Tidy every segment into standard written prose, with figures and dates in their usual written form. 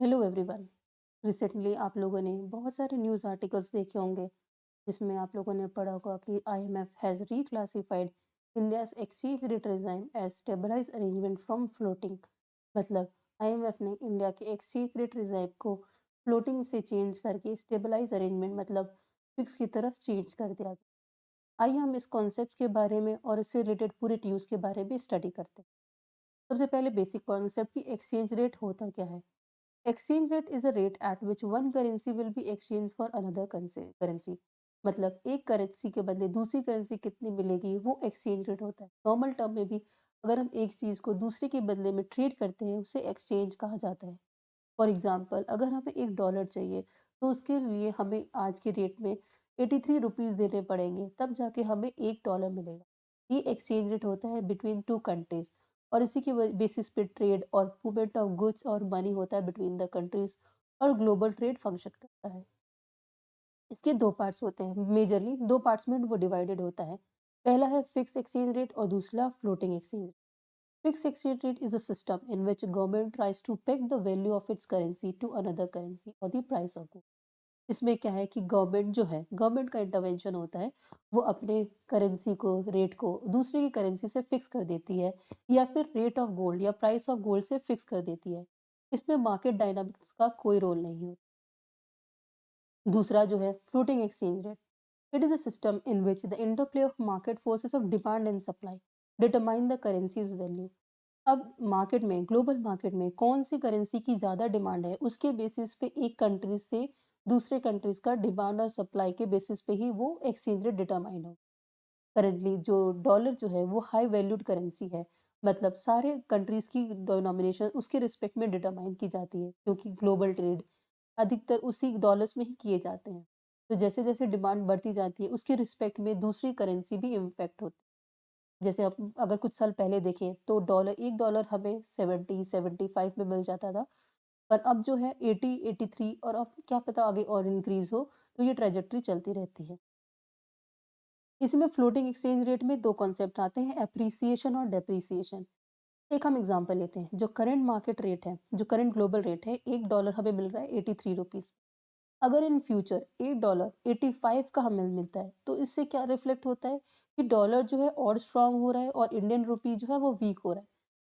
Hello everyone. Recently आप लोगों ने बहुत सारे न्यूज़ आर्टिकल्स देखे होंगे जिसमें आप लोगों ने पढ़ा होगा कि IMF has reclassified India's exchange rate regime as stabilise arrangement from floating. मतलब आईएमएफ ने इंडिया के एक्सचेंज रेट रिजाइम को फ्लोटिंग से चेंज करके स्टेबलाइज अरेंजमेंट मतलब फिक्स की तरफ चेंज कर दिया गया। आइए हम इस कॉन्सेप्ट के बारे में और इससे रिलेटेड पूरे न्यूज़ के बारे में स्टडी करते हैं। सबसे पहले बेसिक कॉन्सेप्ट की एक्सचेंज रेट होता क्या है। Exchange rate is a rate at which one currency will be exchange for another currency. मतलब एक करेंसी के बदले दूसरी करेंसी कितनी मिलेगी वो एक्सचेंज रेट होता है। नॉर्मल टर्म में भी अगर हम एक चीज़ को दूसरे के बदले में ट्रेड करते हैं उसे एक्सचेंज कहा जाता है। फॉर एग्जाम्पल अगर हमें $1 चाहिए तो उसके लिए हमें आज के रेट में 83 रुपीज़ देने पड़ेंगे, तब जाके हमें $1 मिलेगा। ये एक्सचेंज रेट होता है बिटवीन टू कंट्रीज और इसी के बेसिस पे ट्रेड और मूवमेंट ऑफ गुड्स और मनी होता है बिटवीन द कंट्रीज और ग्लोबल ट्रेड फंक्शन करता है। इसके दो पार्ट्स होते हैं, मेजरली दो पार्ट्स में वो डिवाइडेड होता है। पहला है फिक्स एक्सचेंज रेट और दूसरा floating exchange. Fixed exchange rate is a system in which government tries to peg the value of its currency to another currency or the price of goods। इसमें क्या है कि गवर्नमेंट जो है, government का intervention होता है। वो अपने करेंसी को, रेट को दूसरे की करेंसी से फिक्स कर देती है या फिर रेट ऑफ गोल्ड या प्राइस ऑफ गोल्ड से फिक्स कर देती है। इसमें मार्केट डायनामिक्स का कोई रोल नहीं होता। दूसरा जो है floating exchange rate. It is a system in which the interplay of market forces of demand and supply determine the currencies value. अब मार्केट में, ग्लोबल मार्केट में कौन सी करेंसी की ज़्यादा डिमांड है उसके बेसिस पे एक कंट्री से दूसरे कंट्रीज का डिमांड और सप्लाई के बेसिस पे ही वो एक्सचेंज रेट डिटरमाइन हो। करंटली जो डॉलर जो है वो हाई वैल्यूड करेंसी है। मतलब सारे कंट्रीज की डोमिनेशन उसके रिस्पेक्ट में डिटरमाइन की जाती है क्योंकि ग्लोबल ट्रेड अधिकतर उसी डॉलर्स में ही किए जाते हैं। तो जैसे जैसे डिमांड बढ़ती जाती है उसके रिस्पेक्ट में दूसरी करेंसी भी इम्पैक्ट होती है। जैसे अब अगर कुछ साल पहले देखें तो $1 हमें 70-75 में मिल जाता था। पर अब जो है 80-83 और अब क्या पता आगे और इंक्रीज हो। तो ये ट्रेजेक्ट्री चलती रहती है। इसमें फ्लोटिंग एक्सचेंज रेट में दो कॉन्सेप्ट आते हैं, एप्रिसिएशन और डेप्रिसिएशन। एक हम एग्जांपल लेते हैं, जो करंट मार्केट रेट है, जो करंट ग्लोबल रेट है, $1 हमें मिल रहा है 83 रुपीज। अगर इन फ्यूचर $1 85 का हमें मिलता है तो इससे क्या रिफ्लेक्ट होता है कि डॉलर जो है और स्ट्रांग हो रहा है और इंडियन रुपी जो है वो वीक हो रहा है।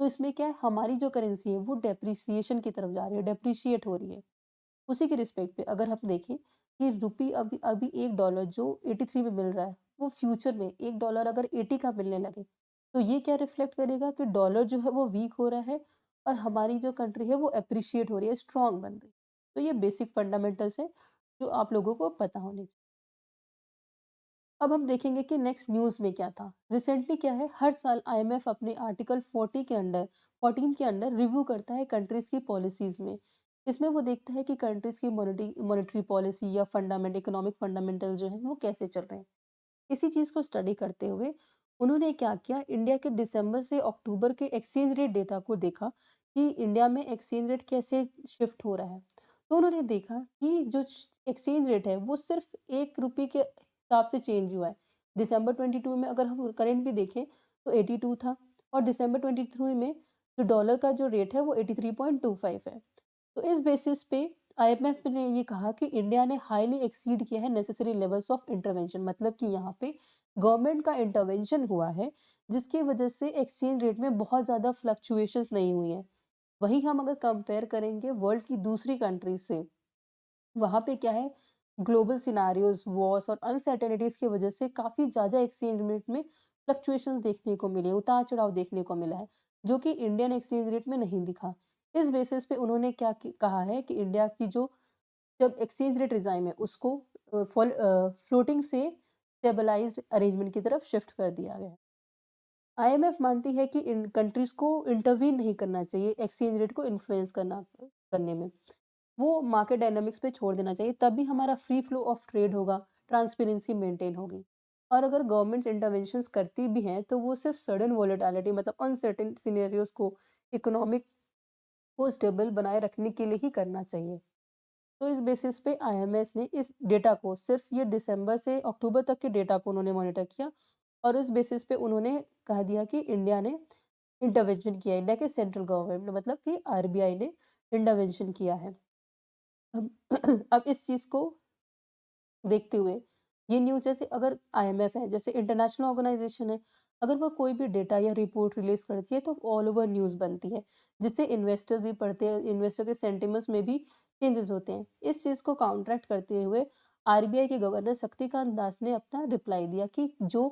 तो इसमें क्या है, हमारी जो करेंसी है वो डेप्रिसिएशन की तरफ जा रही है, डेप्रिशिएट हो रही है। उसी के रिस्पेक्ट पे अगर हम देखें कि रुपी अभी अभी $1 जो 83 में मिल रहा है वो फ्यूचर में $1 अगर 80 का मिलने लगे तो ये क्या रिफ्लेक्ट करेगा कि डॉलर जो है वो वीक हो रहा है और हमारी जो कंट्री है वो अप्रिशिएट हो रही है, स्ट्रांग बन रही है। तो ये बेसिक फंडामेंटल्स है जो आप लोगों को पता होने चाहिए। अब हम देखेंगे कि नेक्स्ट न्यूज़ में क्या था। रिसेंटली क्या है, हर साल आईएमएफ अपने आर्टिकल 40 के अंडर 14 के अंडर रिव्यू करता है कंट्रीज की पॉलिसीज में। इसमें वो देखता है कि कंट्रीज की मॉनेटरी पॉलिसी या इकोनॉमिक फंडामेंटल जो है वो कैसे चल रहे हैं। इसी चीज़ को स्टडी करते हुए उन्होंने क्या किया, इंडिया के दिसंबर से अक्टूबर के एक्सचेंज रेट डेटा को देखा कि इंडिया में एक्सचेंज रेट कैसे शिफ्ट हो रहा है। तो उन्होंने देखा कि जो एक्सचेंज रेट है वो सिर्फ 1 रुपये के हिसाब से चेंज हुआ है। दिसंबर 22 में अगर हम करंट भी देखें तो 82 था और दिसंबर 23 में जो डॉलर का जो रेट है वो 83.25 है। तो इस बेसिस पे आईएमएफ ने ये कहा कि इंडिया ने हाईली एक्सीड किया है नेसेसरी लेवल्स ऑफ इंटरवेंशन। मतलब कि यहाँ पे गवर्नमेंट का इंटरवेंशन हुआ है जिसकी वजह से एक्सचेंज रेट में बहुत ज़्यादा फ्लक्चुएशंस नहीं हुई हैं। वहीं हम अगर कंपेयर करेंगे वर्ल्ड की दूसरी कंट्रीज से, वहाँ पे क्या है, ग्लोबल सिनारियोज, वॉर्स और अनसर्टेनिटीज की वजह से काफ़ी ज़्यादा एक्सचेंज रेट में फ्लक्चुएशंस देखने को मिले, उतार चढ़ाव देखने को मिला है, जो कि इंडियन एक्सचेंज रेट में नहीं दिखा। इस बेसिस पे उन्होंने कहा है कि इंडिया की जो जब एक्सचेंज रेट रिजाइम है उसको फ्लोटिंग से स्टेबलाइज्ड अरेंजमेंट की तरफ शिफ्ट कर दिया गया है। आईएमएफ मानती है कि इन कंट्रीज को इंटरवीन नहीं करना चाहिए एक्सचेंज रेट को इन्फ्लुएंस करने में। वो मार्केट डायनामिक्स पे छोड़ देना चाहिए, तभी हमारा फ्री फ्लो ऑफ ट्रेड होगा, ट्रांसपेरेंसी मेंटेन होगी। और अगर गवर्नमेंट्स इंटरवेंशंस करती भी हैं तो वो सिर्फ सडन वोलेटिलिटी मतलब अनसर्टेन सिनेरियोज को, इकोनॉमिक को स्टेबल बनाए रखने के लिए ही करना चाहिए। तो इस बेसिस पे आईएमएफ ने इस डेटा को, सिर्फ ये दिसंबर से अक्टूबर तक के डेटा को उन्होंने मॉनिटर किया और इस बेसिस पे उन्होंने कह दिया कि इंडिया ने इंटरवेंशन किया, इंडिया के सेंट्रल गवर्नमेंट ने, मतलब कि आरबीआई ने इंटरवेंशन किया है। अब अब इस चीज़ को देखते हुए ये न्यूज़, जैसे अगर आईएमएफ है, जैसे इंटरनेशनल ऑर्गेनाइजेशन है, अगर वो कोई भी डेटा या रिपोर्ट रिलीज करती है तो ऑल ओवर न्यूज़ बनती है, जिससे इन्वेस्टर्स भी पढ़ते हैं, इन्वेस्टर के सेंटिमेंट्स में भी चेंजेस होते हैं। इस चीज़ को काउंटरैक्ट करते हुए आरबीआई के गवर्नर शक्तिकांत दास ने अपना रिप्लाई दिया कि जो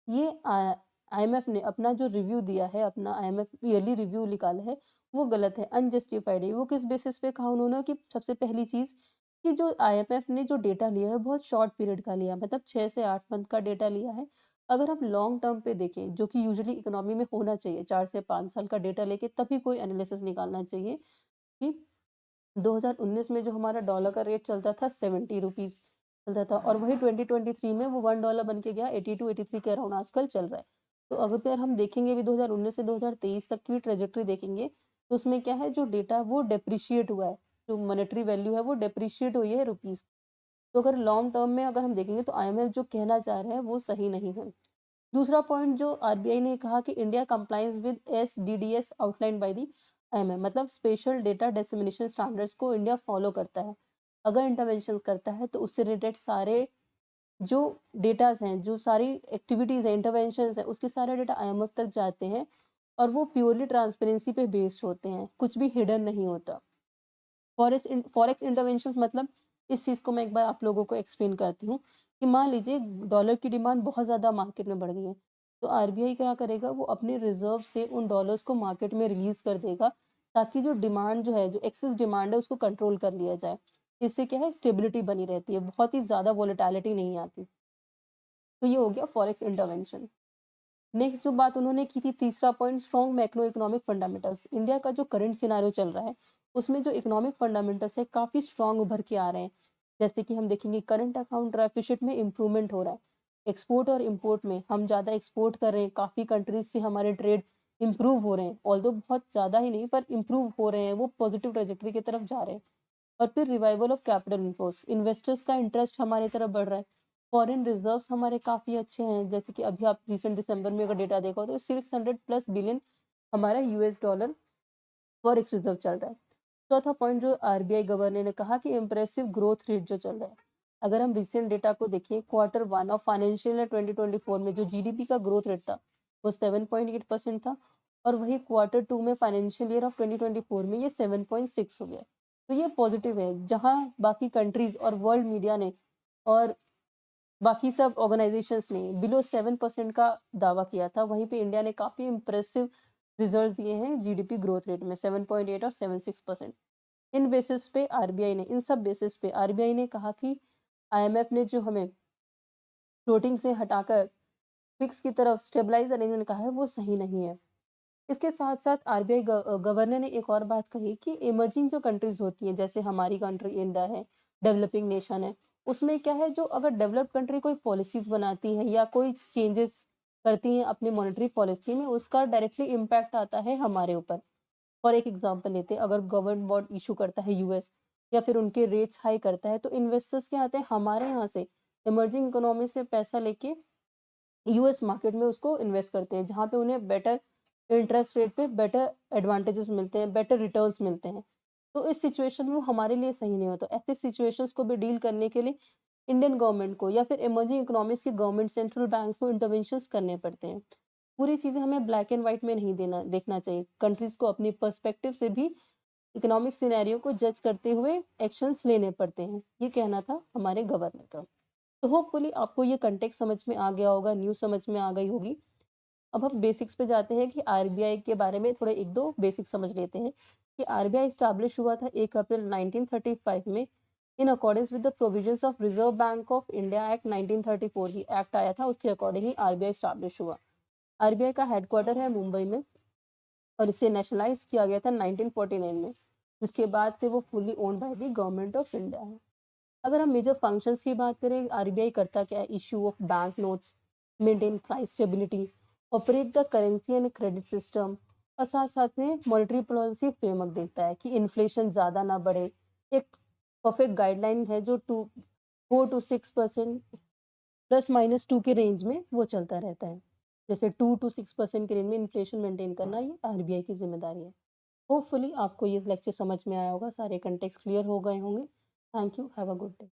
ये आईएमएफ ने अपना जो रिव्यू दिया है, अपना आईएमएफ ईयरली रिव्यू निकाला है, वो गलत है, अनजस्टिफाइड है। वो किस बेसिस पे कहा उन्होंने कि सबसे पहली चीज़ कि जो आईएमएफ ने जो डेटा लिया है बहुत शॉर्ट पीरियड का लिया है, मतलब 6 से 8 मंथ का डेटा लिया है। अगर हम लॉन्ग टर्म पे देखें, जो कि यूजुअली इकोनॉमी में होना चाहिए, 4 से 5 साल का डेटा लेके तभी कोई एनालिसिस निकालना चाहिए कि 2019 में जो हमारा डॉलर का रेट चलता था 70 रुपीज़ चलता था, और वही 2023 में वो $1 बन के गया 82-83 के अराउंड आजकल चल रहा है। तो अगर हम देखेंगे भी 2019 से 2023 तक की ट्रेजेक्टरी देखेंगे, तो उसमें क्या है, जो डेटा वो डेप्रिशिएट हुआ है, जो मॉनेटरी वैल्यू है वो डेप्रिशिएट हुई है रुपीज़। तो अगर लॉन्ग टर्म में अगर हम देखेंगे तो आईएमएफ जो कहना चाह रहे हैं वो सही नहीं है। दूसरा पॉइंट जो आरबीआई ने कहा कि India compliance with SDDS outline by the IMF, मतलब स्पेशल डेटा डिसेमिनेशन स्टैंडर्ड्स को इंडिया फॉलो करता है। अगर इंटरवेंशन करता है तो उससे रिलेटेड सारे जो डेटाज हैं, जो सारी एक्टिविटीज़ हैं, इंटरवेंशंस हैं, उसके सारे डेटा आईएमएफ तक जाते हैं और वो प्योरली ट्रांसपेरेंसी पे बेस्ड होते हैं, कुछ भी हिडन नहीं होता। फॉरेक्स इंटरवेंशंस मतलब, इस चीज़ को मैं एक बार आप लोगों को एक्सप्लेन करती हूँ कि मान लीजिए डॉलर की डिमांड बहुत ज़्यादा मार्केट में बढ़ गई है, तो आरबीआई क्या करेगा, वो अपने रिजर्व से उन डॉलर्स को मार्केट में रिलीज कर देगा, ताकि जो डिमांड जो है, जो एक्सेस डिमांड है, उसको कंट्रोल कर लिया जाए। इससे क्या है, स्टेबिलिटी बनी रहती है, बहुत ही ज़्यादा वोलेटिलिटी नहीं आती। तो ये हो गया फॉरेक्स इंटरवेंशन। नेक्स्ट जो बात उन्होंने की थी, तीसरा point, strong macro economic fundamentals. India का जो करंट सिनारियो चल रहा है, उसमें जो इकोनॉमिक फंडामेंटल्स है काफ़ी स्ट्रॉन्ग उभर के आ रहे हैं। जैसे कि हम देखेंगे करंट अकाउंट डेफिसिट में इंप्रूवमेंट हो रहा है, एक्सपोर्ट और इंपोर्ट में हम ज़्यादा एक्सपोर्ट कर रहे हैं, काफ़ी कंट्रीज से हमारे ट्रेड इंप्रूव हो रहे हैं, ऑल्दो बहुत ज़्यादा ही नहीं पर इंप्रूव हो रहे हैं, वो पॉजिटिव ट्रेजेक्टरी की तरफ जा रहे हैं। और फिर रिवाइवल ऑफ कैपिटल इन्फ्लोस, इन्वेस्टर्स का इंटरेस्ट हमारी तरफ बढ़ रहा है। फॉरेन रिजर्व्स हमारे काफ़ी अच्छे हैं, जैसे कि अभी आप रिसेंट दिसंबर में अगर डेटा देखा हो तो 600 प्लस बिलियन हमारा यूएस डॉलर फॉरेक्स रिजर्व चल रहा है। चौथा पॉइंट जो आरबीआई गवर्नर ने कहा कि इम्प्रेसिव ग्रोथ रेट जो चल रहा है, अगर हम रिसेंट डेटा को देखें, quarter one of financial year 2024 में जो जीडीपी का ग्रोथ रेट था वो 7.8% था, और वही क्वार्टर टू में फाइनेंशियल ईयर ऑफ 2024 में ये 7.6 हो गया। तो ये पॉजिटिव है, जहाँ बाकी कंट्रीज और वर्ल्ड मीडिया ने और बाकी सब ऑर्गेनाइजेशंस ने बिलो 7% का दावा किया था, वहीं पे इंडिया ने काफ़ी इंप्रेसिव रिजल्ट दिए हैं जीडीपी ग्रोथ रेट में, 7.8 और 7.6%। इन बेसिस पे आरबीआई ने, इन सब बेसिस पे आरबीआई ने कहा कि आईएमएफ ने जो हमें फ्लोटिंग से हटाकर फिक्स की तरफ स्टेबलाइज अरेंजमेंट कहा है, वो सही नहीं है। इसके साथ साथ आरबीआई गवर्नर ने एक और बात कही कि इमर्जिंग जो कंट्रीज होती हैं, जैसे हमारी कंट्री इंडिया है, डेवलपिंग नेशन है, उसमें क्या है, जो अगर डेवलप्ड कंट्री कोई पॉलिसीज बनाती है या कोई चेंजेस करती हैं अपनी मॉनेटरी पॉलिसी में, उसका डायरेक्टली इम्पैक्ट आता है हमारे ऊपर। फॉर एक एग्जांपल लेते हैं, अगर गवर्नमेंट बॉन्ड इशू करता है यूएस, या फिर उनके रेट्स हाई करता है, तो इन्वेस्टर्स क्या आते हैं हमारे यहाँ से, इमर्जिंग इकोनॉमी से पैसा लेके यूएस मार्केट में उसको इन्वेस्ट करते हैं, जहाँ पे उन्हें बेटर इंटरेस्ट रेट पे बेटर एडवांटेजेस मिलते हैं, बेटर रिटर्न्स मिलते हैं। तो इस सिचुएशन में वो हमारे लिए सही नहीं होता। ऐसे सिचुएशंस को भी डील करने के लिए इंडियन गवर्नमेंट को या फिर इमर्जिंग इकोनॉमीज की गवर्नमेंट, सेंट्रल बैंक्स को इंटरवेंशंस करने पड़ते हैं। पूरी चीज़ें हमें ब्लैक एंड व्हाइट में नहीं देखना चाहिए। कंट्रीज को अपनी पर्सपेक्टिव से भी इकोनॉमिक सिनेरियो को जज करते हुए एक्शंस लेने पड़ते हैं। ये कहना था हमारे गवर्नर का। तो होपफुली आपको ये कंटेक्स्ट समझ में आ गया होगा, न्यूज़ समझ में आ गई होगी। अब हम बेसिक्स पे जाते हैं कि आरबीआई के बारे में थोड़े 1-2 बेसिक्स समझ लेते हैं कि आरबीआई एस्टैब्लिश हुआ था 1 अप्रैल 1935 में in accordance with the provisions of reserve bank of India act 1934। ये एक्ट आया था, उसके अकॉर्डिंग ही आरबीआई एस्टैब्लिश हुआ। आरबीआई का हेडक्वार्टर है मुंबई में, और इसे नेशनलाइज किया गया था 1949 में, जिसके बाद से वो fully owned by the government of India है। अगर हम मेजर फंक्शंस की बात करें, आरबीआई करता क्या है, issue of bank notes, maintain price stability, operate the currency and credit system, और साथ साथ में मॉनेटरी पॉलिसी फ्रेमवर्क देता है कि इन्फ्लेशन ज़्यादा ना बढ़े। एक परफेक्ट गाइडलाइन है जो 4 to 6% ±2 के रेंज में वो चलता रहता है। जैसे 2 to 6% के रेंज में इन्फ्लेशन मेंटेन करना, ये आरबीआई की जिम्मेदारी है। होपफुली आपको ये लेक्चर समझ में आया होगा, सारे कॉन्टेक्स्ट क्लियर हो गए होंगे। Thank you, have a good day.